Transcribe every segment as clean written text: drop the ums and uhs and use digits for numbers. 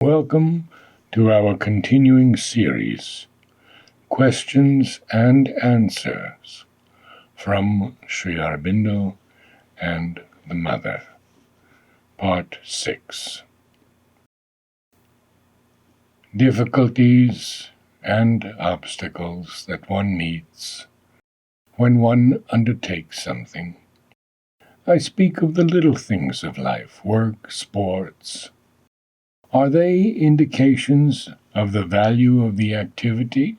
Welcome to our continuing series, Questions and Answers from Sri Aurobindo and the Mother, Part 6. Difficulties and obstacles that one meets when one undertakes something. I speak of the little things of life, work, sports. Are they indications of the value of the activity?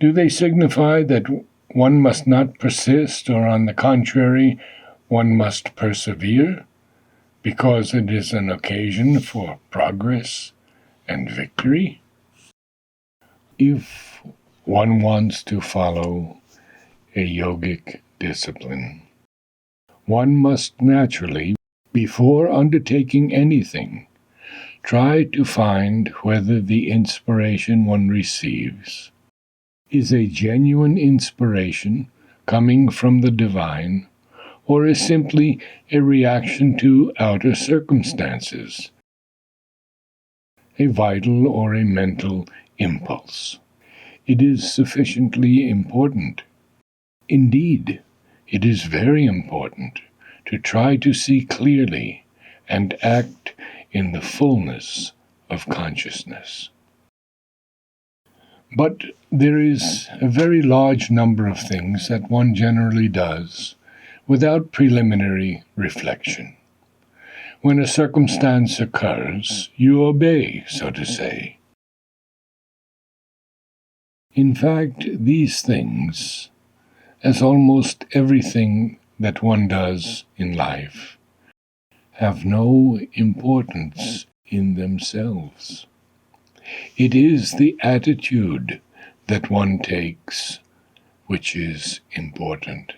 Do they signify that one must not persist, or on the contrary, one must persevere, because it is an occasion for progress and victory? If one wants to follow a yogic discipline, one must naturally, before undertaking anything, try to find whether the inspiration one receives is a genuine inspiration coming from the divine, or is simply a reaction to outer circumstances, a vital or a mental impulse. It is sufficiently important. Indeed, it is very important to try to see clearly and act in the fullness of consciousness. But there is a very large number of things that one generally does without preliminary reflection. When a circumstance occurs, you obey, so to say. In fact, these things, as almost everything that one does in life, have no importance in themselves. It is the attitude that one takes which is important.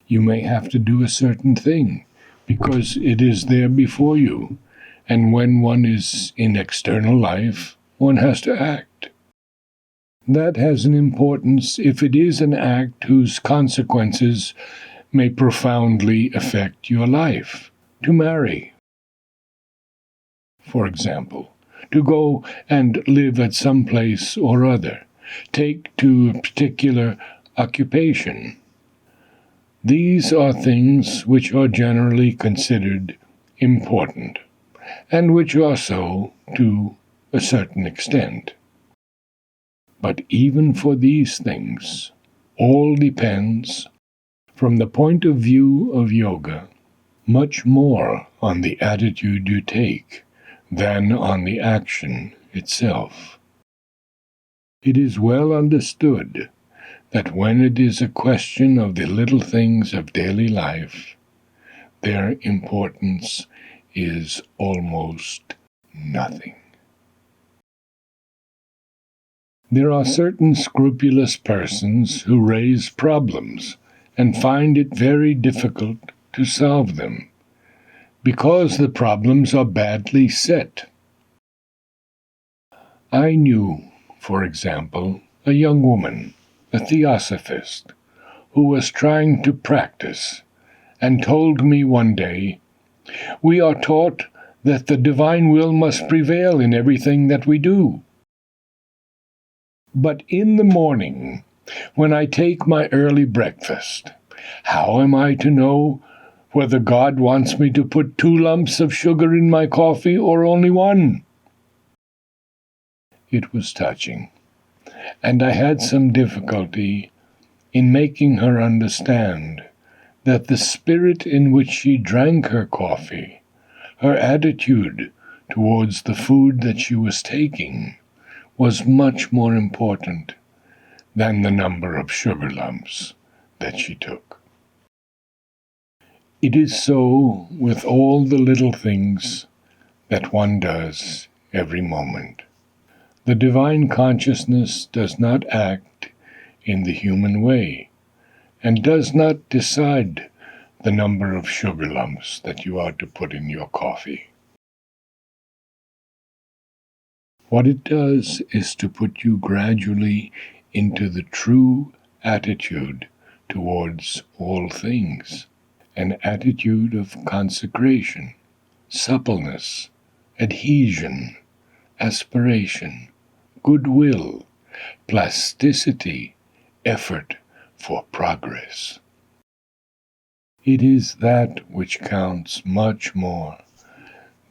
You may have to do a certain thing because it is there before you, and when one is in external life, one has to act. That has an importance if it is an act whose consequences may profoundly affect your life. To marry, for example, to go and live at some place or other, take to a particular occupation. These are things which are generally considered important, and which are so to a certain extent. But even for these things, all depends, from the point of view of yoga, much more on the attitude you take than on the action itself. It is well understood that when it is a question of the little things of daily life, their importance is almost nothing. There are certain scrupulous persons who raise problems and find it very difficult to solve them, because the problems are badly set. I knew, for example, a young woman, a theosophist, who was trying to practice, and told me one day, "We are taught that the divine will must prevail in everything that we do. But in the morning, when I take my early breakfast, how am I to know whether God wants me to put 2 lumps of sugar in my coffee or only 1? It was touching, and I had some difficulty in making her understand that the spirit in which she drank her coffee, her attitude towards the food that she was taking, was much more important than the number of sugar lumps that she took. It is so with all the little things that one does every moment. The divine consciousness does not act in the human way, and does not decide the number of sugar lumps that you are to put in your coffee. What it does is to put you gradually into the true attitude towards all things, an attitude of consecration, suppleness, adhesion, aspiration, goodwill, plasticity, effort for progress. It is that which counts much more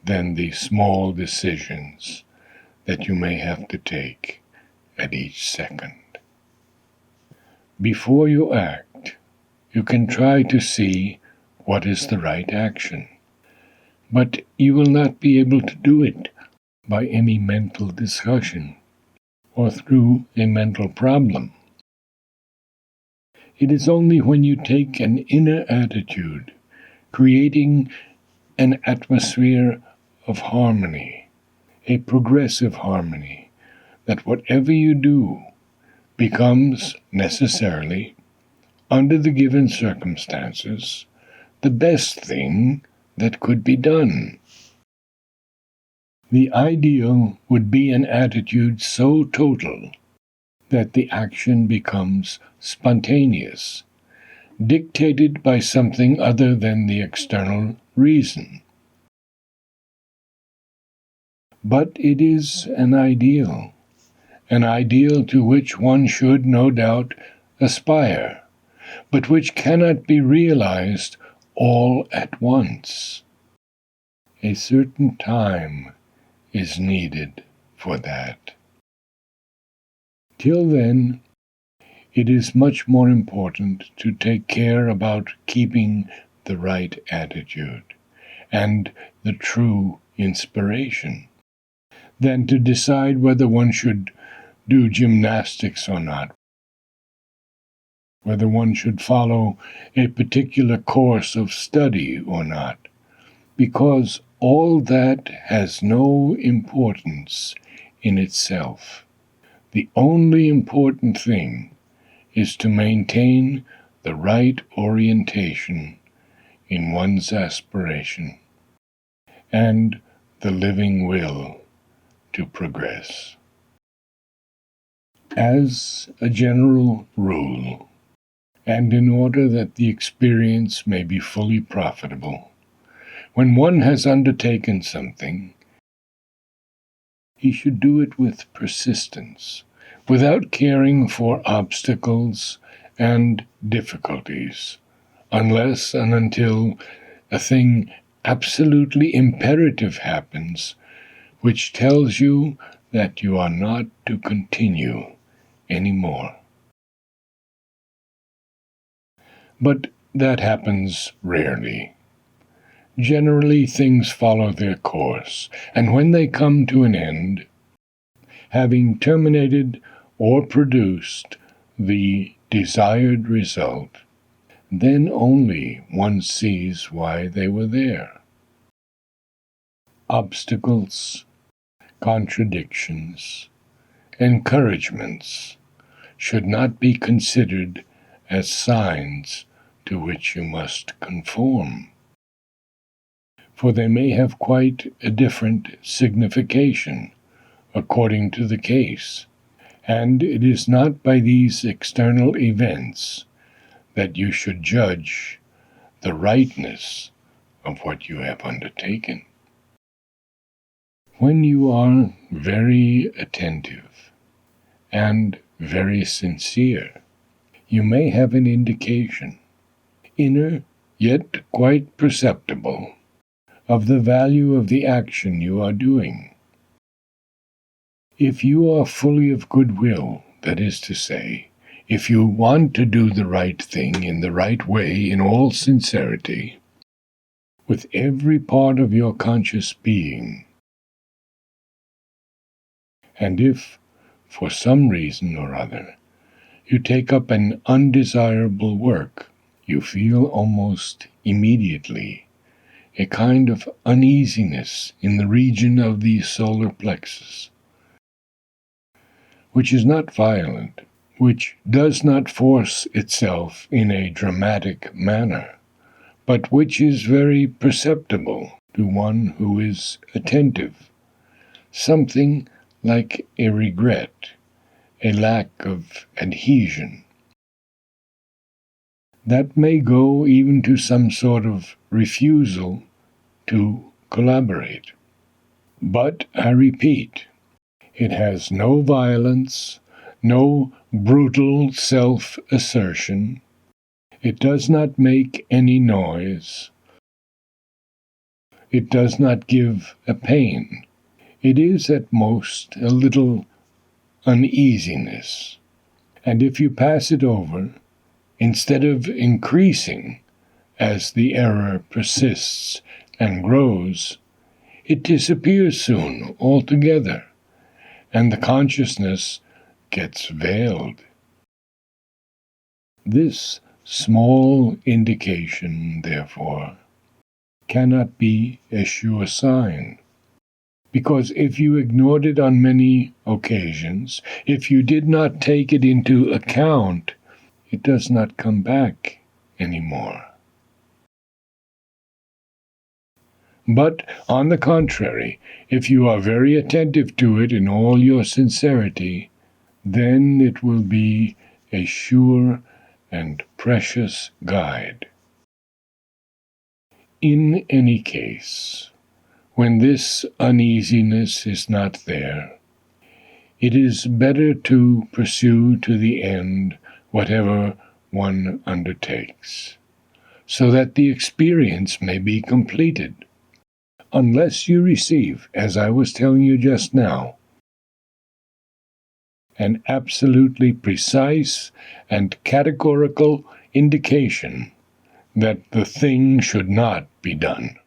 than the small decisions that you may have to take at each second. Before you act, you can try to see what is the right action, but you will not be able to do it by any mental discussion or through a mental problem. It is only when you take an inner attitude, creating an atmosphere of harmony, a progressive harmony, that whatever you do becomes necessarily, under the given circumstances, the best thing that could be done. The ideal would be an attitude so total that the action becomes spontaneous, dictated by something other than the external reason. But it is an ideal to which one should no doubt aspire, but which cannot be realized all at once. A certain time is needed for that. Till then, it is much more important to take care about keeping the right attitude and the true inspiration than to decide whether one should do gymnastics or not, whether one should follow a particular course of study or not, because all that has no importance in itself. The only important thing is to maintain the right orientation in one's aspiration and the living will to progress. As a general rule, and in order that the experience may be fully profitable, when one has undertaken something, he should do it with persistence, without caring for obstacles and difficulties, unless and until a thing absolutely imperative happens, which tells you that you are not to continue any more. But that happens rarely. Generally, things follow their course, and when they come to an end, having terminated or produced the desired result, then only one sees why they were there. Obstacles, contradictions, encouragements should not be considered as signs to which you must conform, for they may have quite a different signification according to the case, and it is not by these external events that you should judge the rightness of what you have undertaken. When you are very attentive and very sincere, you may have an indication, inner yet quite perceptible, of the value of the action you are doing. If you are fully of goodwill, that is to say, if you want to do the right thing in the right way in all sincerity, with every part of your conscious being, and if, for some reason or other, you take up an undesirable work, you feel almost immediately a kind of uneasiness in the region of the solar plexus, which is not violent, which does not force itself in a dramatic manner, but which is very perceptible to one who is attentive, something like a regret, a lack of adhesion. That may go even to some sort of refusal to collaborate. But, I repeat, it has no violence, no brutal self-assertion. It does not make any noise. It does not give a pain. It is at most a little uneasiness. And if you pass it over, instead of increasing as the error persists and grows, it disappears soon altogether, and the consciousness gets veiled. This small indication, therefore, cannot be a sure sign, because if you ignored it on many occasions, if you did not take it into account, it does not come back anymore. But, on the contrary, if you are very attentive to it in all your sincerity, then it will be a sure and precious guide. In any case, when this uneasiness is not there, it is better to pursue to the end whatever one undertakes, so that the experience may be completed. Unless you receive, as I was telling you just now, an absolutely precise and categorical indication that the thing should not be done.